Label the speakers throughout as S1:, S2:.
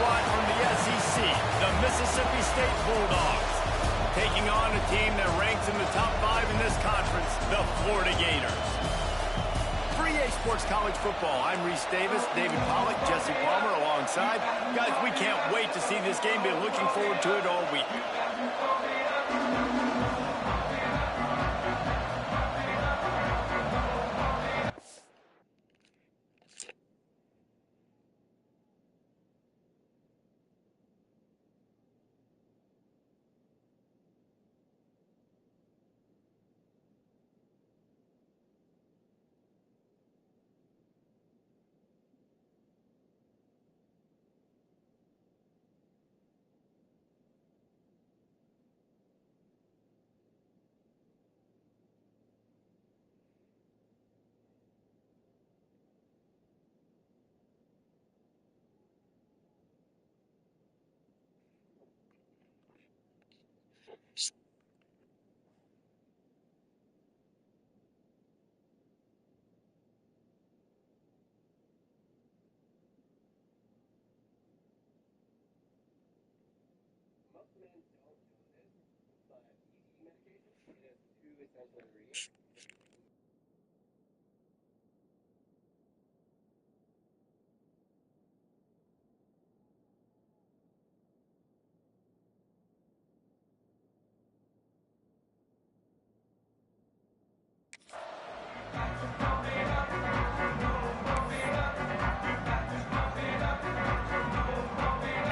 S1: squad from the SEC, the Mississippi State Bulldogs, taking on a team that ranks in the top 5 in this conference, the Florida Gators. For EA Sports College Football, I'm Reese Davis, David Pollack, Jesse Palmer alongside. Guys, we can't wait to see this game. Been looking forward to it all week.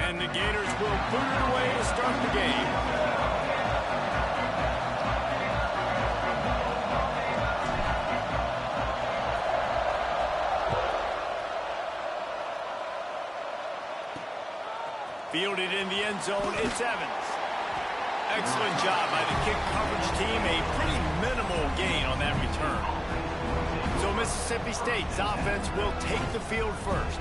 S1: And the Gators will boot it away to start the game. Fielded in the end zone, it's Evans. Excellent job by the kick coverage team. A pretty minimal gain on that return. So Mississippi State's offense will take the field first.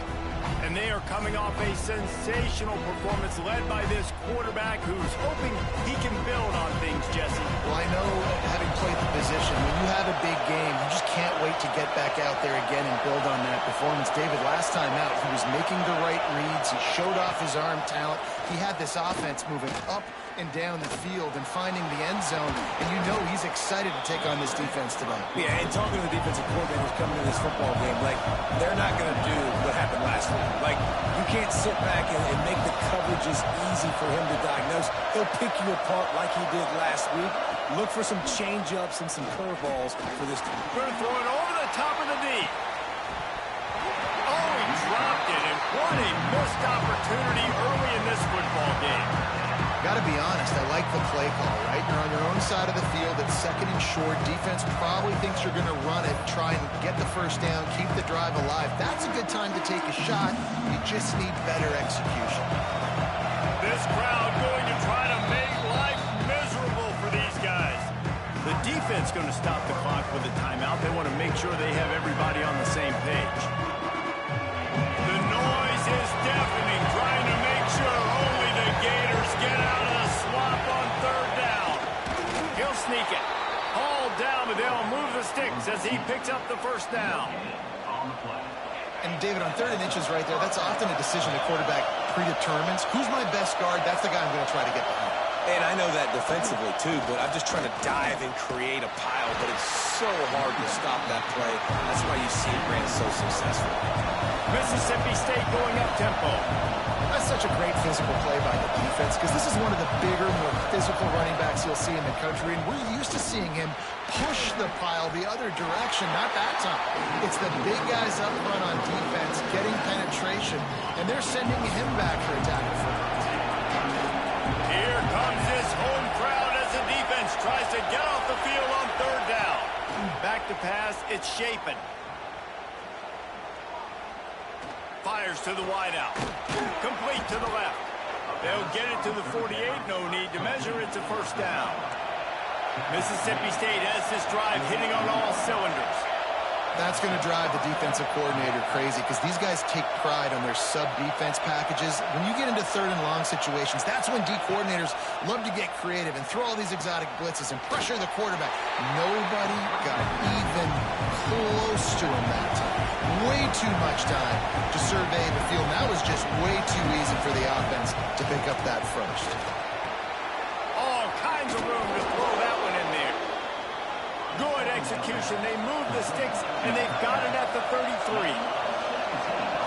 S1: And they are coming off a sensational performance led by this quarterback who's hoping he can build on things, Jesse.
S2: Well, I know, having played the position, when you have a big game, you just can't wait to get back out there again and build on that performance. David, last time out, he was making the right reads. He showed off his arm talent. He had this offense moving up and down the field and finding the end zone. And you know he's excited to take on this defense today.
S3: Yeah, and talking to the defensive coordinators coming to this football game, like, they're not going to do what happened last week. Like, you can't sit back and make the coverages easy for him to diagnose. He'll pick you apart like he did last week. Look for some change-ups and some curveballs for this team.
S1: Going to throw it over the top of the knee. Oh, he dropped it, and what a missed opportunity early in this football game.
S2: Got to be honest, I like the play call, right? You're on your own side of the field. It's second and short. Defense probably thinks you're going to run it, try and get the first down, keep the drive alive. That's a good time to take a shot. You just need better execution.
S1: This crowd going to try to make life miserable for these guys. The defense going to stop the clock with a timeout. They want to make sure they have everybody on the same page. The noise is deafening, trying to make sure only the Gators get out of the swamp on third down. He'll sneak it. Hauled down, but they'll move the sticks as he picks up the first down.
S2: And, David, on 3rd and inches right there, that's often a decision the quarterback predetermines. Who's my best guard? That's the guy I'm going to try to get behind.
S3: And I know that defensively, too, but I'm just trying to dive and create a pile, but it's so hard to stop that play. That's why you see it ran so successful.
S1: Mississippi State going up-tempo.
S2: That's such a great physical play by the defense because this is one of the bigger, more physical running backs you'll see in the country, and we're used to seeing him push the pile the other direction, not that time. It's the big guys up front on defense getting penetration, and they're sending him back for a tackle for loss.
S1: Here comes this home crowd as the defense tries to get off the field on third down. Back to pass, it's Shapen. Fires to the wideout. Complete to the left. They'll get it to the 48. No need to measure. It's a first down. Mississippi State has this drive hitting on all cylinders.
S2: That's going to drive the defensive coordinator crazy because these guys take pride on their sub-defense packages. When you get into 3rd and long situations, that's when D coordinators love to get creative and throw all these exotic blitzes and pressure the quarterback. Nobody got even close to him that time. way too much time to survey the field. That was just way too easy for the offense to pick up that first.
S1: All kinds of room to throw that one in there. Good execution. They move the sticks, and they've got it at the 33.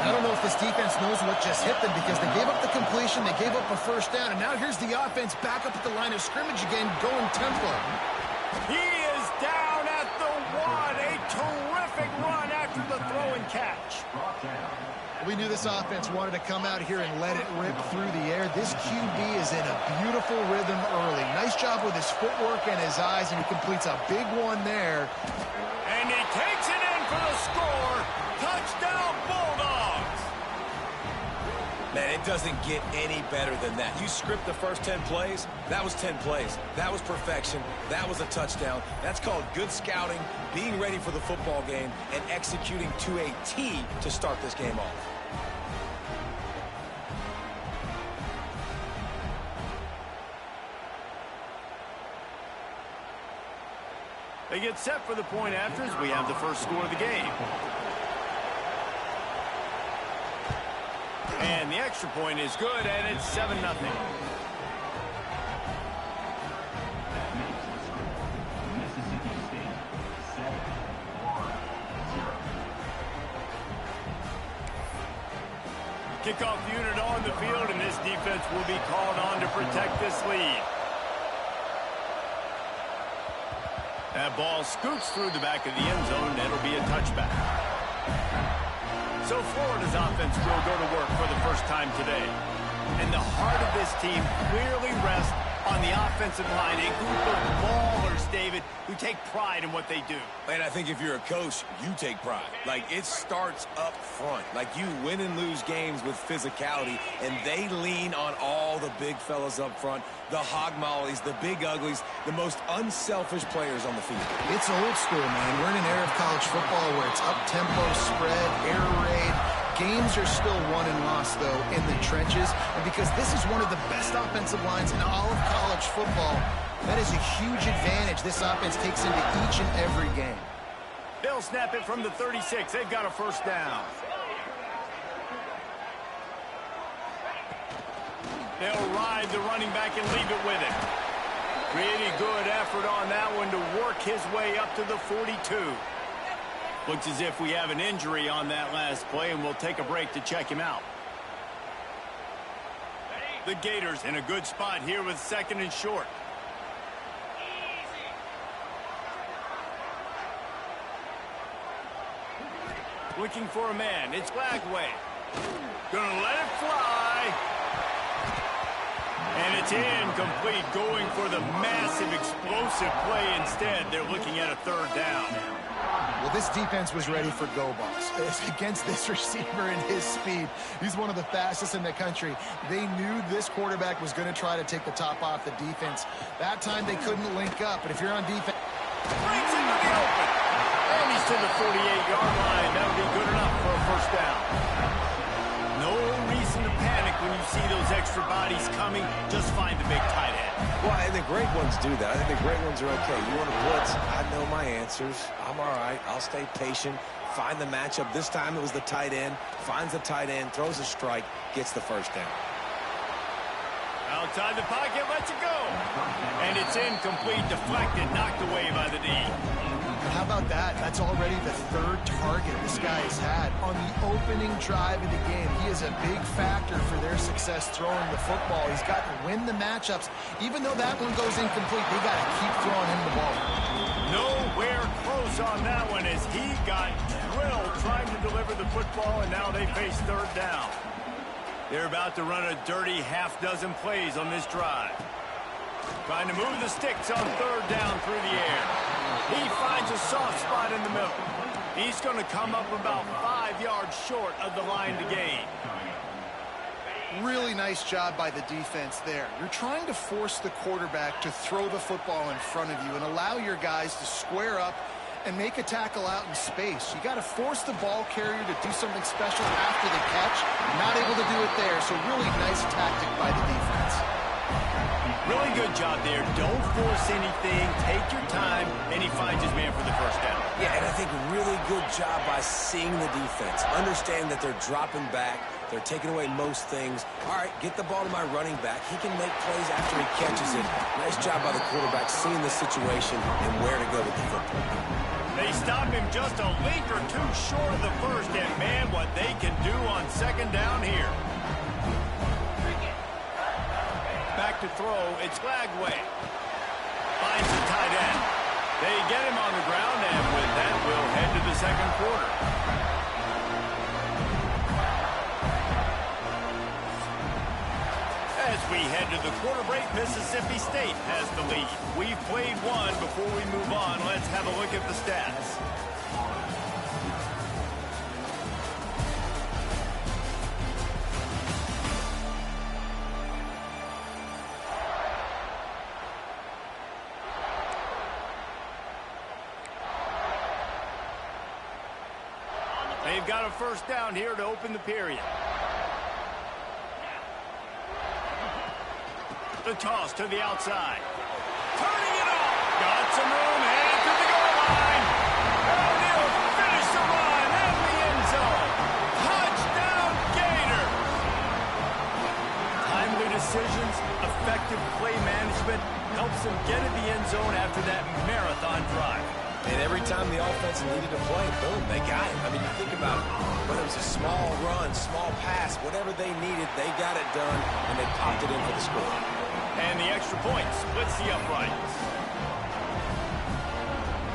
S2: I don't know if this defense knows what just hit them because they gave up the completion, they gave up a first down, and now here's the offense back up at the line of scrimmage again, going tempo.
S1: He is down at the 1. A terrific run after the throw and catch.
S2: We knew this offense wanted to come out here and let it rip through the air. This QB is in a beautiful rhythm early. Nice job with his footwork and his eyes, and he completes a big one there.
S1: And he takes it in for the score. Touchdown, Bulldogs.
S3: Man, it doesn't get any better than that. You script the first 10 plays, that was 10 plays. That was perfection. That was a touchdown. That's called good scouting, being ready for the football game, and executing to a T to start this game off.
S1: They get set for the point after as we have the first score of the game. And the extra point is good, and it's 7-0. Kickoff unit on the field, and this defense will be called on to protect this lead. That ball scoots through the back of the end zone, and it'll be a touchback. So Florida's offense will go to work for the first time today. And the heart of this team clearly rests on the offensive line. A group of ballers, David, who take pride in what they do.
S3: And I think if you're a coach, you take pride. Like, it starts up front. Like, you win and lose games with physicality, and they lean on all the big fellas up front, the hog mollies, the big uglies, the most unselfish players on the field.
S2: It's old school, man. We're in an era of college football where it's up-tempo, spread, air raid. Games are still won and lost, though, in the trenches. And because this is one of the best offensive lines in all of college football, that is a huge advantage this offense takes into each and every game.
S1: They'll snap it from the 36. They've got a first down. They'll ride the running back and leave it with him. Pretty good effort on that one to work his way up to the 42. Looks as if we have an injury on that last play, and we'll take a break to check him out. The Gators in a good spot here with 2nd and short. Looking for a man. It's Lagway. Gonna let it fly. And it's incomplete, going for the massive explosive play instead. They're looking at a 3rd down.
S2: Well, this defense was ready for go balls. Against this receiver and his speed, he's one of the fastest in the country. They knew this quarterback was going to try to take the top off the defense. That time they couldn't link up, but if you're on defense...
S1: Brings him to the open. And he's to the 48-yard line. That'll be good enough for a first down. No reason to panic when you see those extra bodies coming. Just find the big tight end.
S3: Well, and the great ones do that. I think the great ones are okay. You want to blitz? I know my answers. I'm all right. I'll stay patient. Find the matchup. This time it was the tight end. Finds the tight end, throws a strike, gets the first down.
S1: Outside the pocket, lets it go. And it's incomplete, deflected, knocked away by the D.
S2: How about that? That's already the 3rd target this guy has had on the opening drive of the game. He is a big factor for their success throwing the football. He's got to win the matchups. Even though that one goes incomplete, they got to keep throwing him the ball.
S1: Nowhere close on that one as he got drilled trying to deliver the football, and now they face 3rd down. They're about to run a dirty half-dozen plays on this drive. Trying to move the sticks on 3rd down through the air. He finds a soft spot in the middle. He's going to come up about 5 yards short of the line to gain.
S2: Really nice job by the defense there. You're trying to force the quarterback to throw the football in front of you and allow your guys to square up and make a tackle out in space. You got to force the ball carrier to do something special after the catch. Not able to do it there, so really nice tactic by the defense.
S1: Really good job there. Don't force anything. Take your time, and he finds his man for the first down.
S3: Yeah, and I think really good job by seeing the defense. Understand that they're dropping back. They're taking away most things. All right, get the ball to my running back. He can make plays after he catches it. Nice job by the quarterback seeing the situation and where to go with the football.
S1: They stop him just a link or two short of the first, and man, what they can do on second down here. Back to throw, it's Lagway. Finds the tight end. They get him on the ground, and with that, we'll head to the second quarter. As we head to the quarter break, Mississippi State has the lead. We've played one. Before we move on, let's have a look at the stats. They've got a first down here to open the period. The toss to the outside. Turning it off. Got some room, headed to the goal line. And he'll finish the run in the end zone. Touchdown, Gator. Timely decisions, effective play management helps them get in the end zone after that marathon drive.
S3: And every time the offense needed to play, boom, they got it. I mean, you think about it. Whether it was a small run, small pass, whatever they needed, they got it done, and they popped it in for the score.
S1: And the extra point splits the uprights.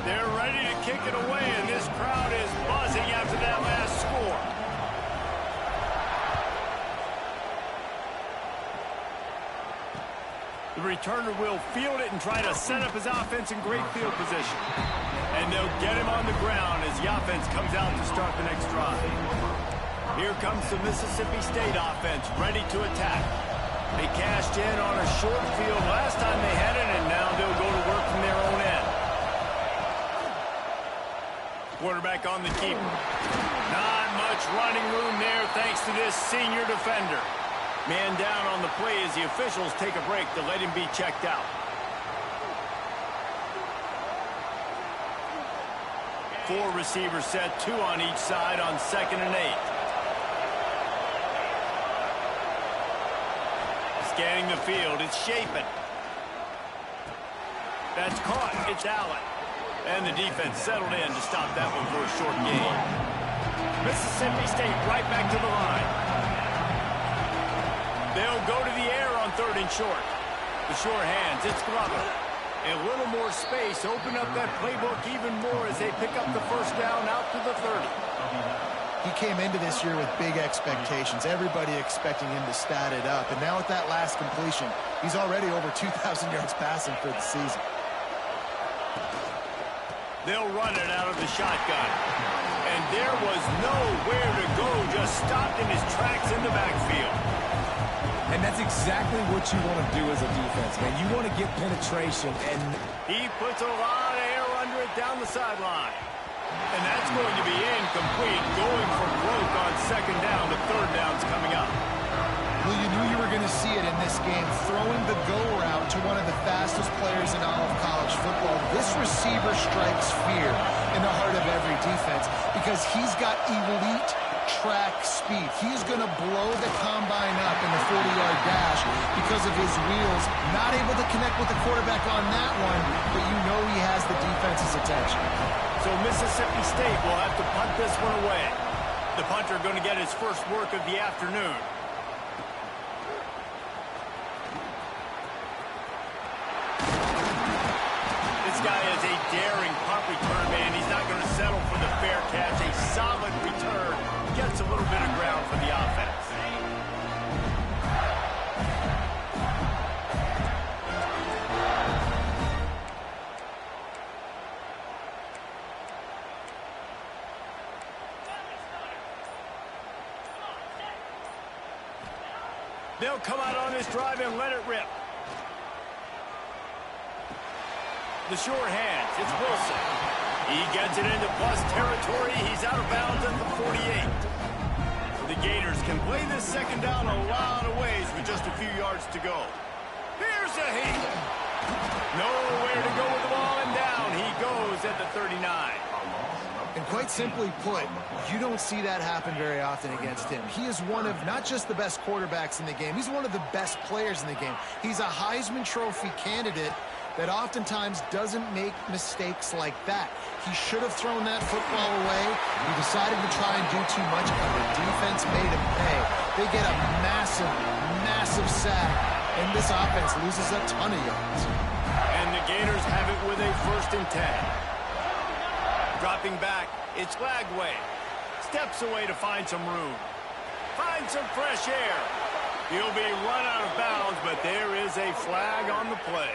S1: They're ready to kick it away, and this crowd is buzzing after that last score. The returner will field it and try to set up his offense in great field position. And they'll get him on the ground as the offense comes out to start the next drive. Here comes the Mississippi State offense ready to attack. They cashed in on a short field last time they had it, and now they'll go to work from their own end. Quarterback on the keeper. Not much running room there thanks to this senior defender. Man down on the play as the officials take a break to let him be checked out. Four receivers set, two on each side on 2nd and 8. Scanning the field, it's Shapen. That's caught, it's Allen. And the defense settled in to stop that one for a short gain. Mississippi State right back to the line. They'll go to the air on 3rd and short. The short hands, it's Glover. And a little more space, open up that playbook even more as they pick up the first down out to the 30.
S2: He came into this year with big expectations. Everybody expecting him to stat it up. And now with that last completion, he's already over 2,000 yards passing for the season.
S1: They'll run it out of the shotgun. And there was nowhere to go, just stopped in his tracks in the backfield.
S3: And that's exactly what you want to do as a defense, man. You want to get penetration, and
S1: he puts a lot of air under it down the sideline. And that's going to be incomplete, going for broke on 2nd down. The 3rd down's coming up.
S2: Well, you knew you were going to see it in this game, throwing the go route to one of the fastest players in all of college football. This receiver strikes fear in the heart of every defense because he's got elite track speed. He's going to blow the combine up in the 40-yard dash because of his wheels. Not able to connect with the quarterback on that one, but you know he has the defense's attention.
S1: So Mississippi State will have to punt this one away. The punter going to get his first work of the afternoon. This guy is a daring punt return, man. He's not going to settle for the fair catch. A solid return. Gets a little bit of ground for the offense. They'll come out on this drive and let it rip. The short hands, it's Wilson. He gets it into plus territory. He's out of bounds at the 48. The Gators can play this 2nd down a lot of ways with just a few yards to go. Here's a heat. Nowhere to go with the ball, and down he goes at the 39.
S2: And quite simply put, you don't see that happen very often against him. He is one of not just the best quarterbacks in the game, he's one of the best players in the game. He's a Heisman Trophy candidate that oftentimes doesn't make mistakes like that. He should have thrown that football away. He decided to try and do too much, but the defense made him pay. They get a massive, massive sack, and this offense loses a ton of yards.
S1: And the Gators have it with a 1st and 10. Dropping back, it's Lagway. Steps away to find some room. Find some fresh air. He'll be run out of bounds, but there is a flag on the play.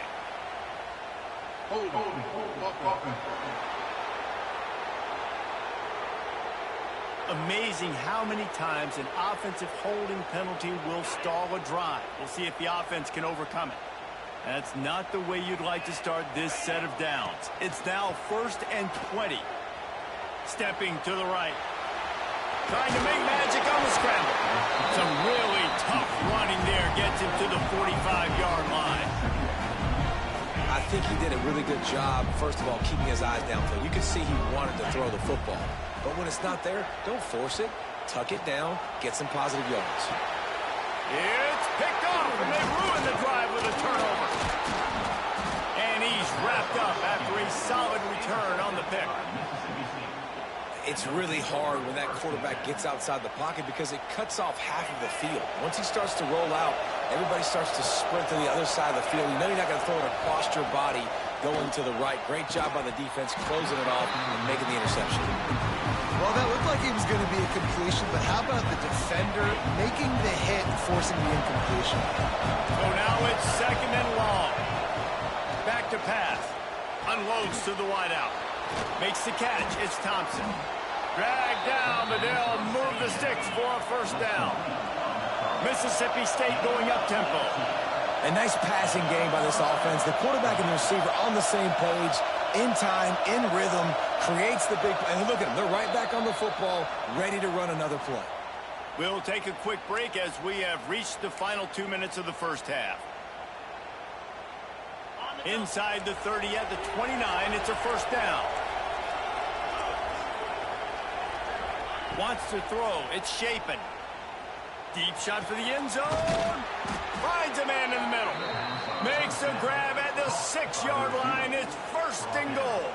S1: Amazing how many times an offensive holding penalty will stall a drive. We'll see if the offense can overcome it. That's not the way you'd like to start this set of downs. It's now 1st and 20. Stepping to the right. Trying to make magic on the scramble. Some really tough running there gets him to the 45-yard line.
S3: I think he did a really good job, first of all, keeping his eyes downfield. You can see he wanted to throw the football. But when it's not there, don't force it. Tuck it down. Get some positive yards.
S1: It's picked off, and they ruin the drive with a turnover. And he's wrapped up after a solid return on the pick.
S3: It's really hard when that quarterback gets outside the pocket because it cuts off half of the field. Once he starts to roll out, everybody starts to sprint to the other side of the field. You know you're not going to throw it across your body going to the right. Great job by the defense closing it off and making the interception.
S2: Well, that looked like it was going to be a completion, but how about the defender making the hit and forcing the incompletion?
S1: So now it's 2nd and long. Back to pass. Unloads to the wideout. Makes the catch. It's Thompson. Dragged down, but they'll move the sticks for a 1st down. Mississippi State going up-tempo.
S3: A nice passing game by this offense. The quarterback and the receiver on the same page, in time, in rhythm, creates the big play. And look at them. They're right back on the football, ready to run another play.
S1: We'll take a quick break as we have reached the final 2 minutes of the 1st half. Inside the 30 at the 29, it's a 1st down. Wants to throw. It's Shapen. Deep shot for the end zone. Finds a man in the middle. Makes a grab at the 6-yard line. It's 1st and goal.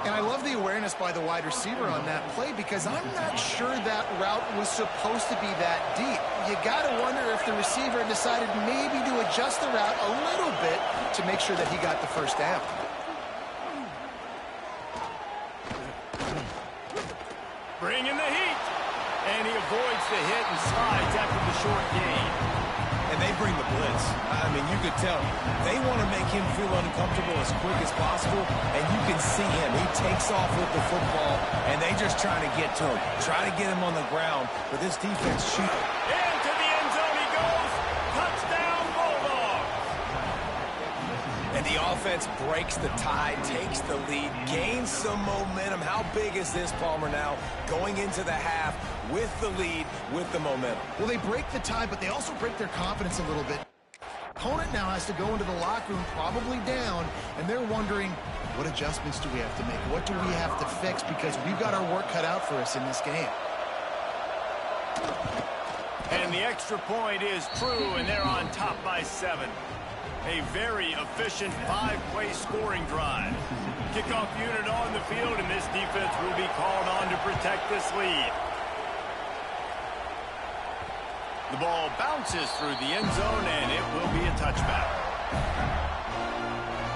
S2: And I love the awareness by the wide receiver on that play because I'm not sure that route was supposed to be that deep. You got to wonder if the receiver decided maybe to adjust the route a little bit to make sure that he got the 1st down.
S1: Bringing the heat. And he avoids the hit and slides after the short gain.
S3: And they bring the blitz. I mean, you could tell. They want to make him feel uncomfortable as quick as possible, and you can see him. He takes off with the football, and they just trying to get to him. Try to get him on the ground, but this defense shoots.
S1: Into the end zone he goes. Touchdown, Bulldogs.
S3: And the offense breaks the tie, takes the lead, gains some momentum. How big is this, Palmer, now? Going into the half with the lead, with the momentum.
S2: Well, they break the tie, but they also break their confidence a little bit. Opponent now has to go into the locker room, probably down, and they're wondering, what adjustments do we have to make? What do we have to fix? Because we've got our work cut out for us in this game.
S1: And the extra point is true, and they're on top by 7. A very efficient 5-play scoring drive. Kickoff unit on the field, and this defense will be called on to protect this lead. The ball bounces through the end zone, and it will be a touchback.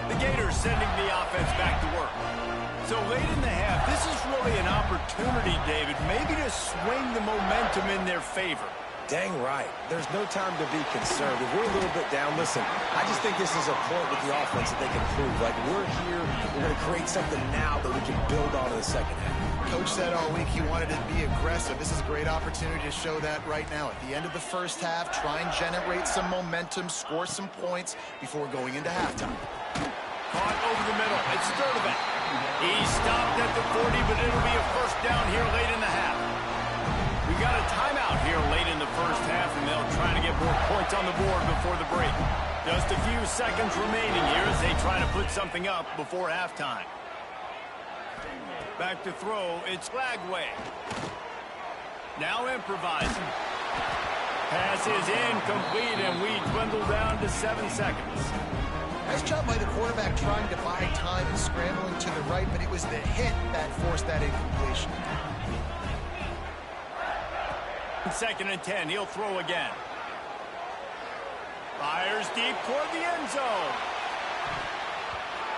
S1: The Gators sending the offense back to work. So late in the half, this is really an opportunity, David, maybe to swing the momentum in their favor.
S3: Dang right. There's no time to be concerned. If we're a little bit down, listen, I just think this is a point with the offense that they can prove. Like, we're here, we're going to create something now that we can build on in the 2nd half.
S2: Coach said all week he wanted to be aggressive. This is a great opportunity to show that right now. At the end of the 1st half, try and generate some momentum, score some points before going into halftime.
S1: Caught over the middle. It's Sturdivant. He stopped at the 40, but it'll be a 1st down here late in the half. We got a timeout here late in the 1st half, and they'll try to get more points on the board before the break. Just a few seconds remaining here as they try to put something up before halftime. Back to throw. It's Lagway. Now improvising. Pass is incomplete, and we dwindle down to 7 seconds.
S2: Nice job by the quarterback trying to buy time and scrambling to the right, but it was the hit that forced that incompletion.
S1: 2nd and 10. He'll throw again. Fires deep toward the end zone.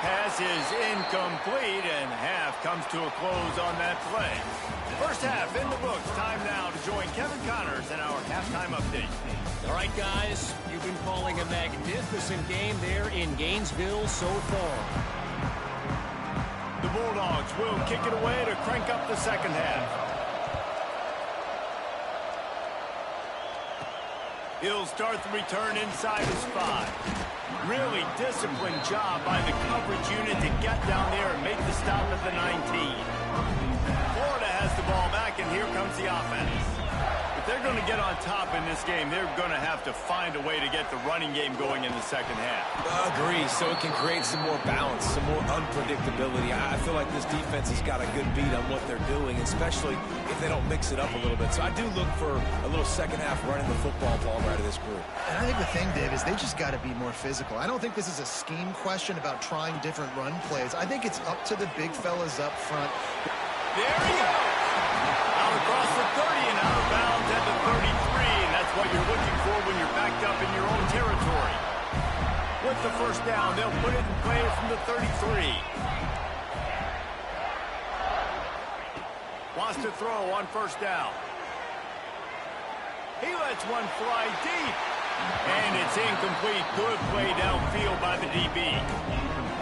S1: Pass is incomplete, and half comes to a close on that play. First half in the books. Time now to join Kevin Connors in our halftime update.
S4: All right, guys, you've been calling a magnificent game there in Gainesville so far.
S1: The Bulldogs will kick it away to crank up the second half. He'll start the return inside his 5. Really disciplined job by the coverage unit to get down there and make the stop at the 19. Florida has the ball back, and here comes the offense. If they're going to get on top in this game, they're going to have to find a way to get the running game going in the second half.
S3: Agree, so it can create some more balance, some more unpredictability. I feel like this defense has got a good beat on what they're doing, especially if they don't mix it up a little bit. So I do look for a little second half running the football ball right of this group.
S2: And I think the thing, Dave, is they just got to be more physical. I don't think this is a scheme question about trying different run plays. I think it's up to the big fellas up front.
S1: There he goes! Out across the 30 and out of bounds at the 33, and that's what you're looking for when you're backed up in your own territory. With the first down, they'll put it in play from the 33. Wants to throw on first down. He lets one fly deep. And it's incomplete. Good play downfield by the DB.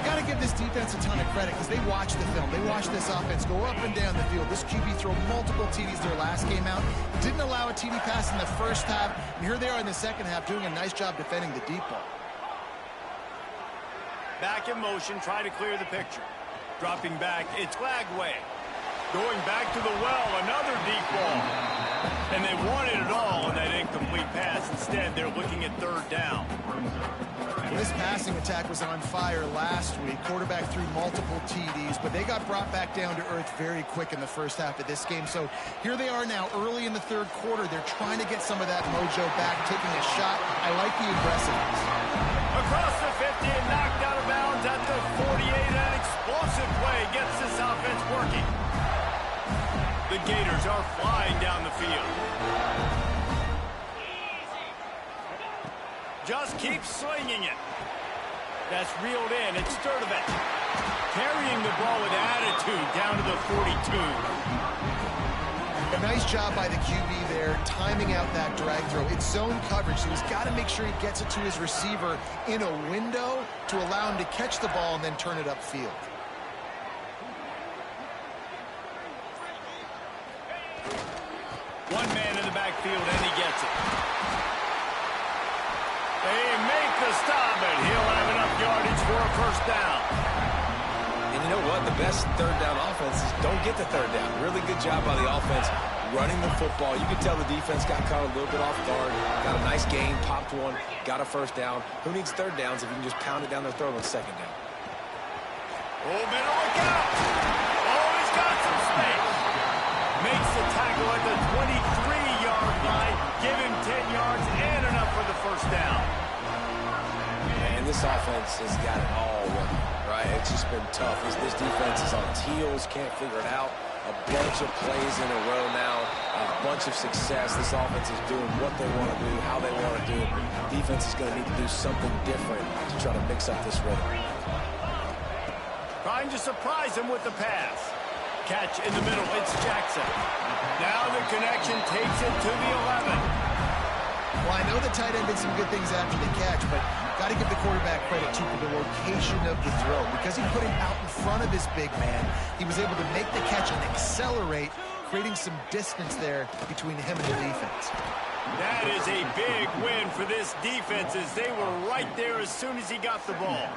S2: Got to give this defense a ton of credit because they watch the film. They watch this offense go up and down the field. This QB throw multiple TDs their last game out. Didn't allow a TD pass in the first half. And here they are in the second half doing a nice job defending the deep ball.
S1: Back in motion, try to clear the picture. Dropping back, it's Lagway. Going back to the well, another deep ball. And they wanted it all on that incomplete pass. Instead, they're looking at third down.
S2: This passing attack was on fire last week. Quarterback threw multiple TDs, but they got brought back down to earth very quick in the first half of this game. So here they are now early in the third quarter. They're trying to get some of that mojo back, taking a shot. I like the aggressiveness.
S1: Across the 50 and knocked out of bounds at the 48. An explosive play gets this offense working. The Gators are flying down the field. Just keep slinging it. That's reeled in. It's Sturdivant. Carrying the ball with attitude down to the 42.
S2: A nice job by the QB there, timing out that drag throw. It's zone coverage, so he's got to make sure he gets it to his receiver in a window to allow him to catch the ball and then turn it upfield.
S1: One man in the backfield, and he gets it. They make the stop, and he'll have enough yardage for a first down.
S3: And you know what? The best third down offenses don't get the third down. Really good job by the offense running the football. You can tell the defense got caught a little bit off guard. Got a nice game, popped one, got a first down. Who needs third downs if you can just pound it down their throat on second down?
S1: Oh, better look out. Oh, he's got some space. Makes the tackle at the 23-yard line. Give him 10 yards and enough for the first down.
S3: And this offense has got it all working, right? It's just been tough. This defense is on its heels, can't figure it out. A bunch of plays in a row now, a bunch of success. This offense is doing what they want to do, how they want to do it. Defense is going to need to do something different to try to mix up this rhythm.
S1: Trying to surprise him with the pass. Catch in the middle, it's Jackson. Now the connection takes it to the 11.
S2: Well, I know the tight end did some good things after the catch, but got to give the quarterback credit, too, for the location of the throw. Because he put him out in front of his big man, he was able to make the catch and accelerate, creating some distance there between him and the defense.
S1: That is a big win for this defense as they were right there as soon as he got the ball.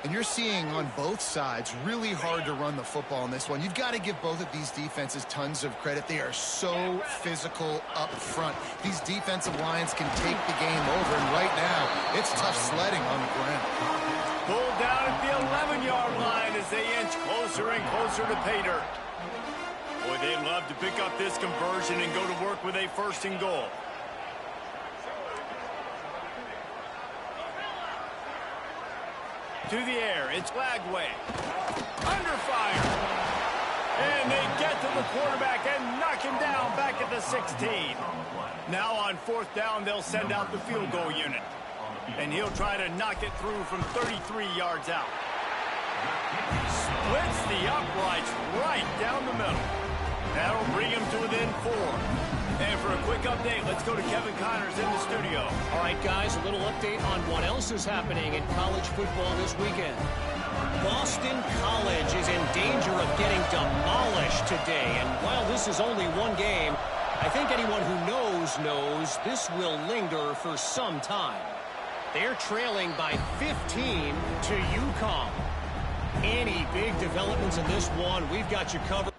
S2: And you're seeing on both sides really hard to run the football in this one. You've got to give both of these defenses tons of credit. They are so physical up front. These defensive lines can take the game over, and right now, it's tough sledding on the ground.
S1: Pulled down at the 11-yard line as they inch closer closer and closer to pay dirt. Boy, they'd love to pick up this conversion and go to work with a first and goal. To the air, it's Lagway. Under fire. And they get to the quarterback and knock him down back at the 16. Now on fourth down, they'll send out the field goal unit. And he'll try to knock it through from 33 yards out. Splits the uprights right down the middle. That'll bring him to within 4. And for a quick update, let's go to Kevin Connors in the studio.
S4: All right, guys, a little update on what else is happening in college football this weekend. Boston College is in danger of getting demolished today. And while this is only one game, I think anyone who knows this will linger for some time. They're trailing by 15 to UConn. Any big developments in this one, we've got you covered.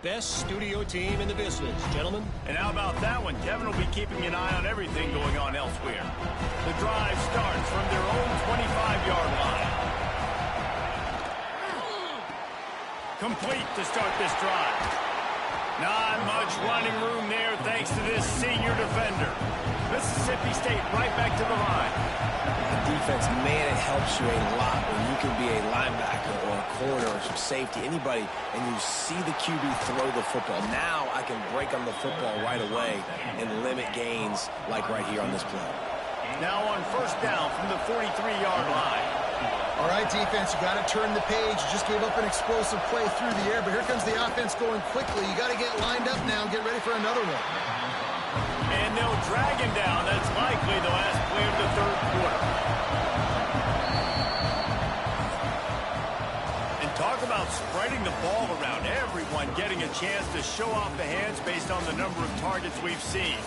S4: Best studio team in the business, gentlemen.
S1: And how about that one? Kevin will be keeping an eye on everything going on elsewhere. The drive starts from their own 25-yard line. Complete to start this drive. Not much running room there thanks to this senior defender. Mississippi State right back to the line.
S3: The defense, man, it helps you a lot when you can be a linebacker or a corner or some safety, anybody, and you see the QB throw the football. Now I can break on the football right away and limit gains like right here on this play.
S1: Now on first down from the 43-yard line.
S2: All right, defense, you got to turn the page. You just gave up an explosive play through the air, but here comes the offense going quickly. You got to get lined up now and get ready for another one.
S1: And they'll drag him down. That's likely the last play of the third quarter. And talk about spreading the ball around. Everyone getting a chance to show off the hands based on the number of targets we've seen.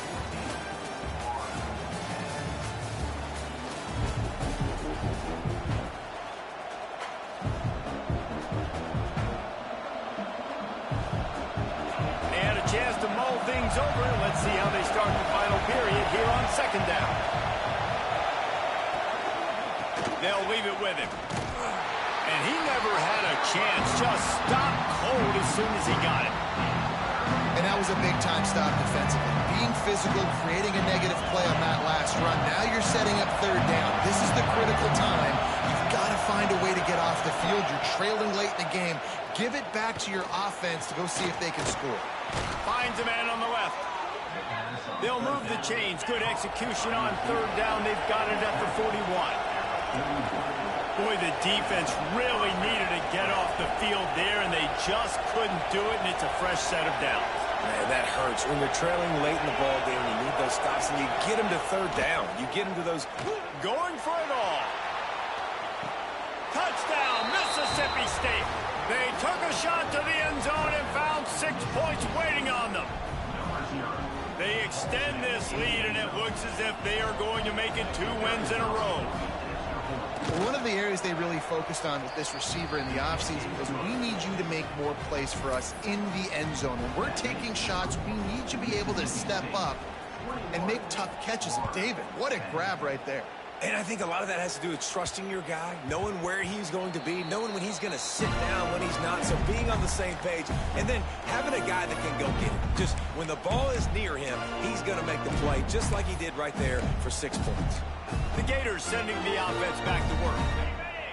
S1: Chance to mull things over. Let's see how they start the final period here on second down. They'll leave it with him. And he never had a chance. Just stopped cold as soon as he got it.
S2: And that was a big-time stop defensively. Being physical, creating a negative play on that last run. Now you're setting up third down. This is the critical time. You've got to find a way to get off the field. You're trailing late in the game. Give it back to your offense to go see if they can score.
S1: Finds a man on the left. They'll move the chains. Good execution on third down. They've got it at the 41. Boy, the defense really needed to get off the field there, and they just couldn't do it, and it's a fresh set of downs.
S3: Man, that hurts. When you're trailing late in the ball game, you need those stops, and you get them to third down. You get them to those.
S1: Going for it all. Touchdown, Mississippi State. They took a shot to the end zone and found 6 points waiting on them. They extend this lead, and it looks as if they are going to make it 2 wins in a row.
S2: One of the areas they really focused on with this receiver in the offseason was we need you to make more plays for us in the end zone. When we're taking shots, we need you to be able to step up and make tough catches. And David, what a grab right there.
S3: And I think a lot of that has to do with trusting your guy, knowing where he's going to be, knowing when he's going to sit down, when he's not. So being on the same page, and then having a guy that can go get it. Just when the ball is near him, he's going to make the play, just like he did right there for 6 points.
S1: The Gators sending the offense back to work.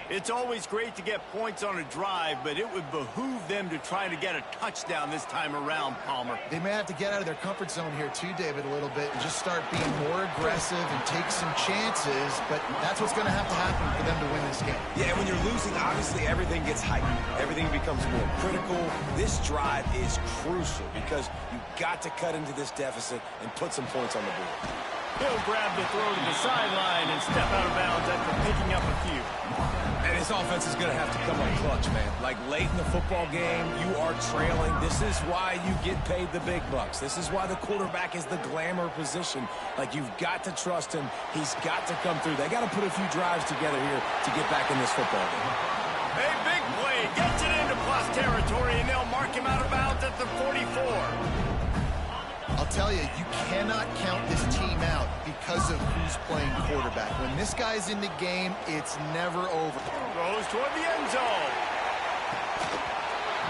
S1: It's always great to get points on a drive, but it would behoove them to try to get a touchdown this time around, Palmer.
S2: They may have to get out of their comfort zone here too, David, a little bit and just start being more aggressive and take some chances, but that's what's going to happen for them to win this game.
S3: Yeah, and when you're losing, obviously everything gets heightened. Everything becomes more critical. This drive is crucial because you've got to cut into this deficit and put some points on the board.
S1: He'll grab the throw to the sideline and step out of bounds after picking up a few.
S3: And his offense is going to have to come up clutch, man. Like late in the football game, you are trailing. This is why you get paid the big bucks. This is why the quarterback is the glamour position. Like, you've got to trust him. He's got to come through. They got to put a few drives together here to get back in this football game.
S1: A big play gets it into plus territory, and they'll mark him out of bounds at the 44.
S2: I'll tell you, you cannot count this team out because of who's playing quarterback. When this guy's in the game, it's never over.
S1: Throws toward the end zone.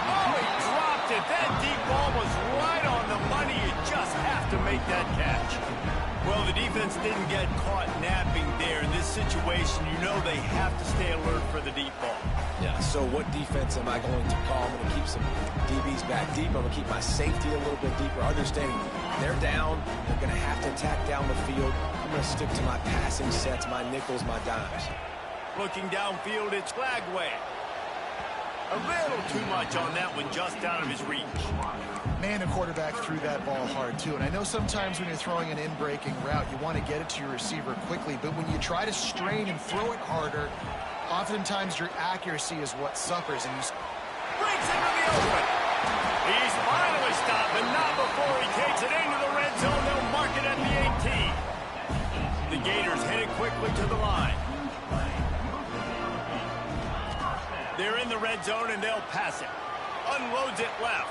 S1: Oh, he dropped it. That deep ball was right on the money. You just have to make that catch. Well, the defense didn't get caught napping there. In this situation, you know they have to stay alert for the deep ball.
S3: Yeah, so what defense am I going to call? I'm going to keep some DBs back deep. I'm going to keep my safety a little bit deeper. Understanding they're down. They're going to have to attack down the field. I'm going to stick to my passing sets, my nickels, my dimes.
S1: Looking downfield, it's Flagway. A little too much on that one, just out of his reach.
S2: Man, the quarterback threw that ball hard, too. And I know sometimes when you're throwing an in-breaking route, you want to get it to your receiver quickly. But when you try to strain and throw it harder, oftentimes your accuracy is what suffers. And you
S1: brings into the open. He's finally stopped, but not before he takes it into the red zone. They'll mark it at the 18. The Gators headed quickly to the line. They're in the red zone, and they'll pass it. Unloads it left.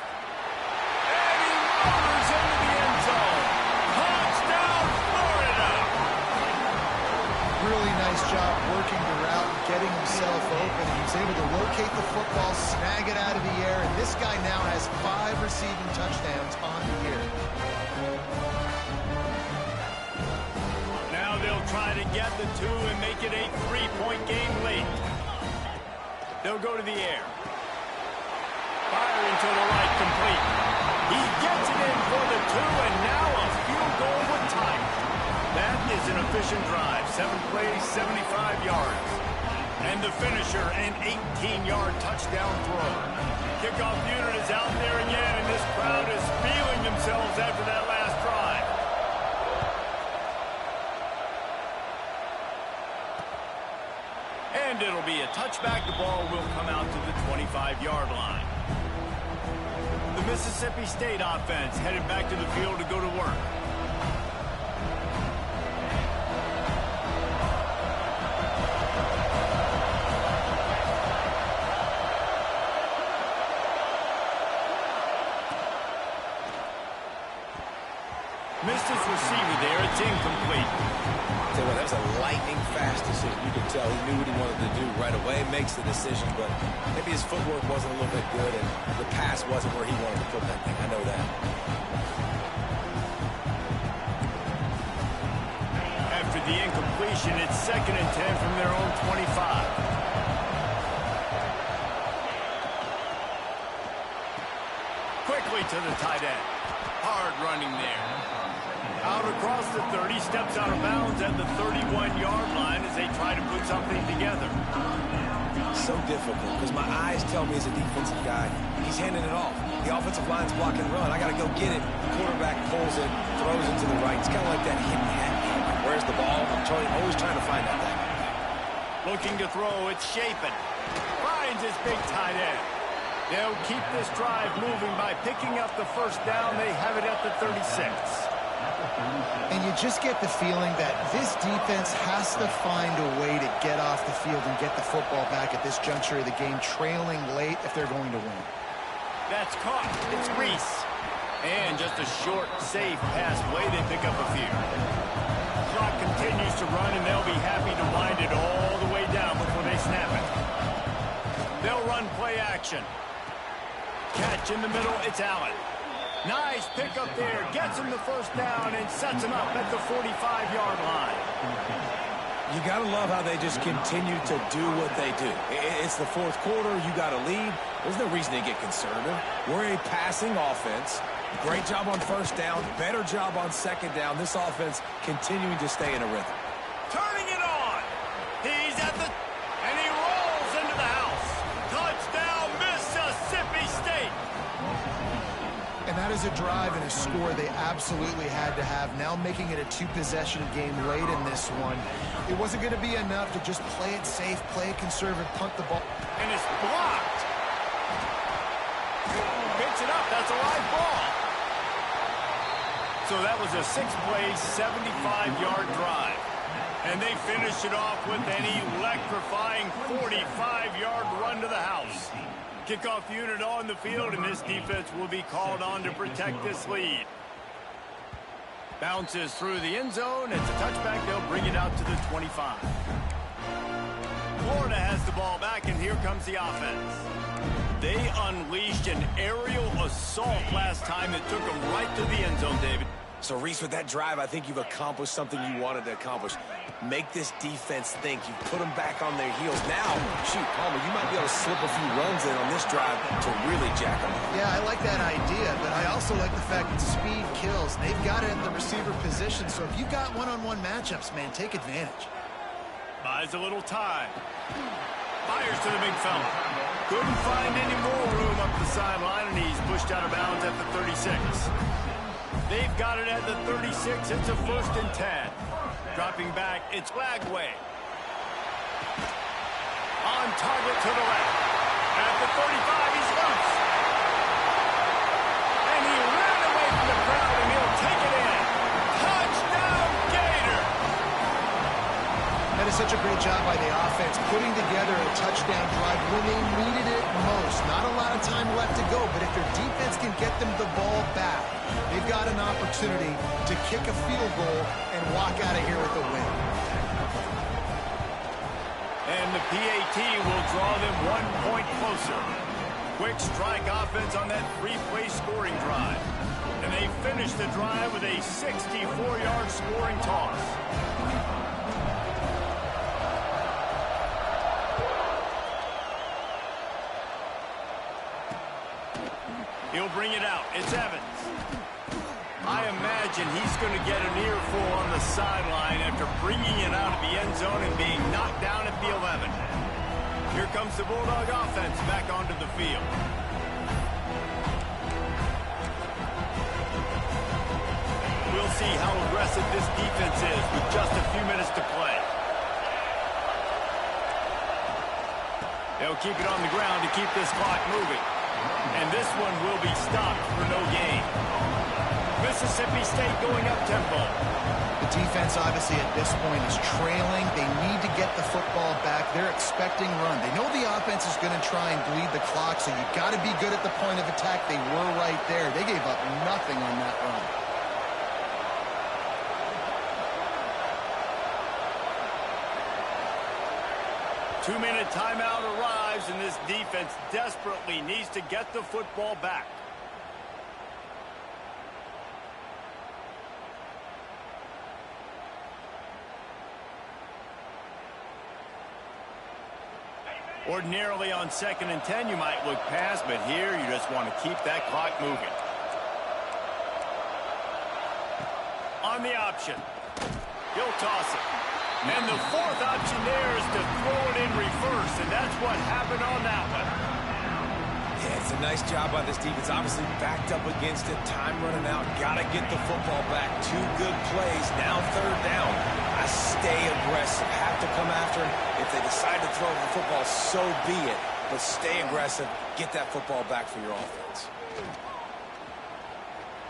S1: And he motors into the end zone. Touchdown, Florida!
S2: really nice job working the route and getting himself open. He was able to locate the football, snag it out of the air, and This guy now has 5 receiving touchdowns on the year.
S1: Now they'll try to get the 2 and make it a 3-point game late. They'll go to the air. Firing to the right, complete. He gets it in for the 2, and now a field goal would tie it. That is an efficient drive. 7 plays, 75 yards. And the finisher, an 18-yard touchdown throw. Kickoff unit is out there again, and this crowd is feeling themselves after that last drive. And it'll be a touchback. The ball will come out to the 25-yard line. The Mississippi State offense headed back to the field to go to work. Missed his receiver there. It's incomplete.
S3: Tell you what, that was a lightning-fast decision. You could tell he knew what he wanted to do right away, makes the decision, but maybe his footwork wasn't a little bit good, and the pass wasn't where he wanted to put that thing. I know that.
S1: After the incompletion, it's 2nd and 10 from their own 25. Quickly to the tight end. Hard running there. Out across the 30, steps out of bounds at the 31-yard line as they try to put something together.
S3: So difficult because my eyes tell me as a defensive guy, he's handing it off. The offensive line's blocking run. I got to go get it. Quarterback pulls it, throws it to the right. It's kind of like that hidden hat. Where's the ball? I'm always trying to find that thing.
S1: Looking to throw, it's Shapen. Finds his big tight end. They'll keep this drive moving by picking up the first down. They have it at the 36.
S2: And you just get the feeling that this defense has to find a way to get off the field and get the football back at this juncture of the game, trailing late if they're going to win.
S1: That's caught. It's Reese. And just a short, safe pass play. They pick up a few. Clock continues to run, and they'll be happy to wind it all the way down before they snap it. They'll run play action. Catch in the middle. It's Allen. Nice pick up there. Gets him the first down and sets him up at the 45-yard line.
S3: You got to love how they just continue to do what they do. It's the 4th quarter. You got a lead. There's no reason to get conservative. We're a passing offense. Great job on first down. Better job on second down. This offense continuing to stay in a rhythm.
S1: Turning it on. He's at the... And he rolls into the house. Touchdown, Mississippi State.
S2: And that is a drive and a score they absolutely had to have. Now making it a 2-possession game late in this one. It wasn't going to be enough to just play it safe, play it conservative, punt the ball.
S1: And it's blocked. Picks it up. That's a live ball. So that was a 6-play, 75-yard drive. And they finished it off with an electrifying 45-yard run to the house. Kickoff unit on the field, and this defense will be called on to protect this lead. Bounces through the end zone. It's a touchback. They'll bring it out to the 25. Florida has the ball back, and here comes the offense. They unleashed an aerial assault last time that took them right to the end zone, David.
S3: So, Reese, with that drive, I think you've accomplished something you wanted to accomplish. Make this defense think. You put them back on their heels. Now, shoot, Palmer, you might be able to slip a few runs in on this drive to really jack them up.
S2: Yeah, I like that idea, but I also like the fact that speed kills. They've got it at the receiver position, so if you've got one-on-one matchups, man, take advantage.
S1: Buys a little time. Fires to the big fella. Couldn't find any more room up the sideline, and he's pushed out of bounds at the 36. They've got it at the 36. It's a 1st and 10. Dropping back, it's Lagway. On target to the left. At the 35, he's loose. And he ran away from the crowd, and he'll take it in. Touchdown, Gator!
S2: That is such a great job by the offense, putting together a touchdown drive when they needed it most. Not a lot of time left to go, but if their defense can get them the ball back, they've got an opportunity to kick a field goal and walk out of here with a win.
S1: And the PAT will draw them 1 point closer. Quick strike offense on that three-play scoring drive. And they finish the drive with a 64-yard scoring toss. He'll bring it out. It's Evans. I imagine he's going to get an earful on the sideline after bringing it out of the end zone and being knocked down at the 11. Here comes the Bulldog offense back onto the field. We'll see how aggressive this defense is with just a few minutes to play. They'll keep it on the ground to keep this clock moving. And this one will be stopped for no gain. Mississippi State going up-tempo.
S2: The defense, obviously, at this point is trailing. They need to get the football back. They're expecting run. They know the offense is going to try and bleed the clock, so you've got to be good at the point of attack. They were right there. They gave up nothing on that run.
S1: Two-minute timeout arrives, and this defense desperately needs to get the football back. Ordinarily on 2nd and 10, you might look past, but here you just want to keep that clock moving. On the option. He'll toss it. And the fourth option there is to throw it in reverse, and that's what happened on that one.
S3: Yeah, it's a nice job by this defense. Obviously backed up against it. Time running out. Got to get the football back. Two good plays. Now 3rd down. I stay aggressive. Have to come after him. If they decide to throw the football, so be it. But stay aggressive. Get that football back for your offense.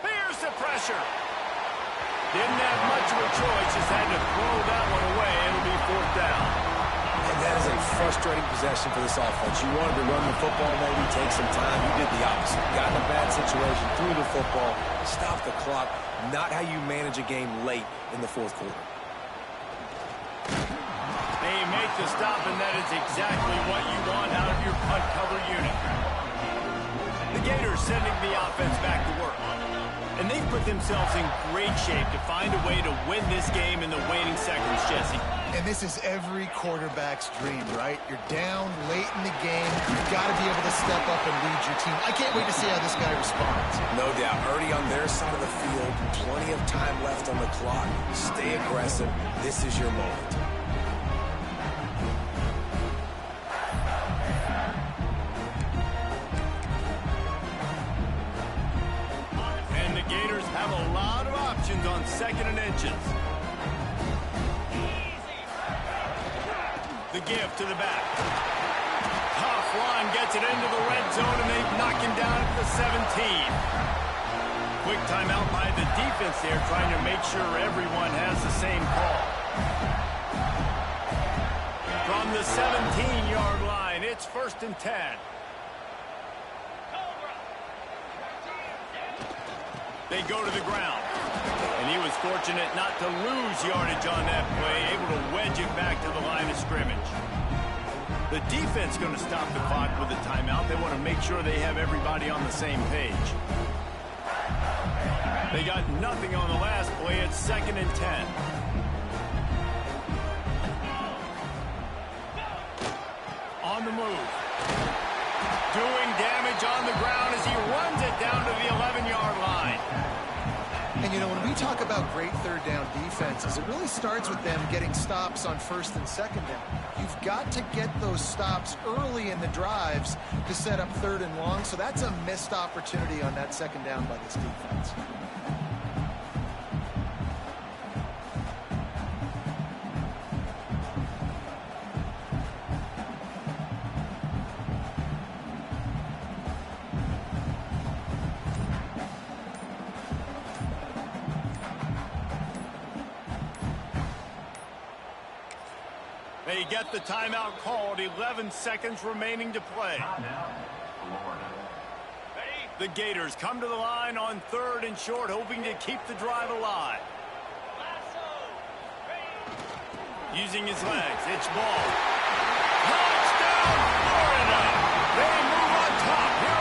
S1: Here's the pressure. Didn't have much of a choice. Just had to throw that one away. It'll be 4th down.
S3: And that is a frustrating possession for this offense. You wanted to run the football, maybe take some time. You did the opposite. Got in a bad situation, threw the football, stopped the clock. Not how you manage a game late in the 4th quarter.
S1: They make the stop, and that is exactly what you want out of your punt cover unit. The Gators sending the offense back to work. And they've put themselves in great shape to find a way to win this game in the waning seconds, Jesse.
S2: And this is every quarterback's dream, right? You're down late in the game. You've got to be able to step up and lead your team. I can't wait to see how this guy responds.
S3: No doubt. Already on their side of the field. Plenty of time left on the clock. Stay aggressive. This is your moment.
S1: Have a lot of options on 2nd and inches. The give to the back. Tough line gets it into the red zone, and they knock him down at the 17. Quick timeout by the defense there, trying to make sure everyone has the same call. From the 17-yard line, it's 1st and 10. They go to the ground. And he was fortunate not to lose yardage on that play, able to wedge it back to the line of scrimmage. The defense going to stop the clock with a timeout. They want to make sure they have everybody on the same page. They got nothing on the last play. It's 2nd and 10. On the move. Doing damage on the ground as he runs it down to the 11-yard line.
S2: And, you know, when we talk about great 3rd down defenses, it really starts with them getting stops on 1st and 2nd down. You've got to get those stops early in the drives to set up 3rd and long, so that's a missed opportunity on that 2nd down by this defense.
S1: They get the timeout called. 11 seconds remaining to play. The Gators come to the line on 3rd and short, hoping to keep the drive alive. Using his legs, it's ball. Touchdown, Florida! They move on top.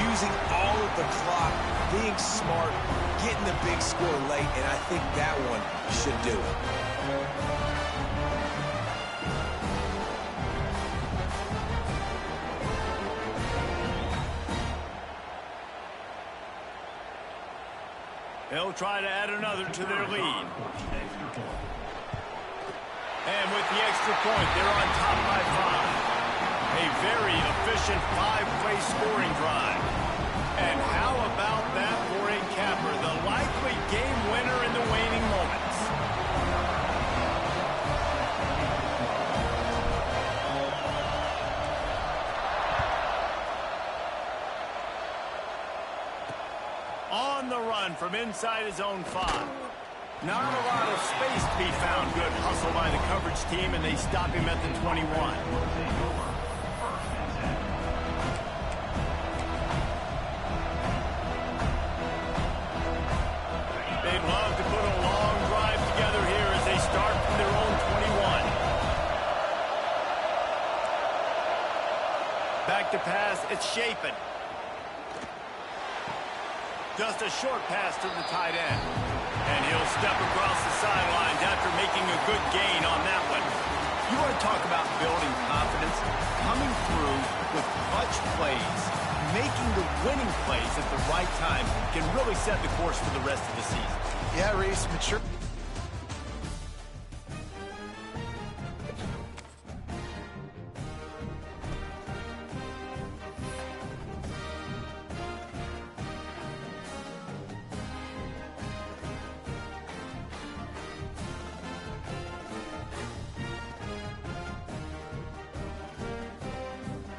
S3: using all of the clock, being smart, getting the big score late, and I think that one should do it.
S1: They'll try to add another to their lead. And with the extra point, they're on top by 5. A very efficient 5-play scoring drive. And how about that for a capper, the likely game winner in the waning moments? On the run from inside his own 5. Not a lot of space to be found. Good hustle by the coverage team, and they stop him at the 21. They'd love to put a long drive together here as they start from their own 21. Back to pass, it's Shapen. Just a short pass to the tight end. And he'll step across the sidelines after making a good gain on that one. You want to talk about building confidence? Coming through with clutch plays, making the winning plays at the right time can really set the course for the rest of the season.
S2: Yeah, Reese, mature.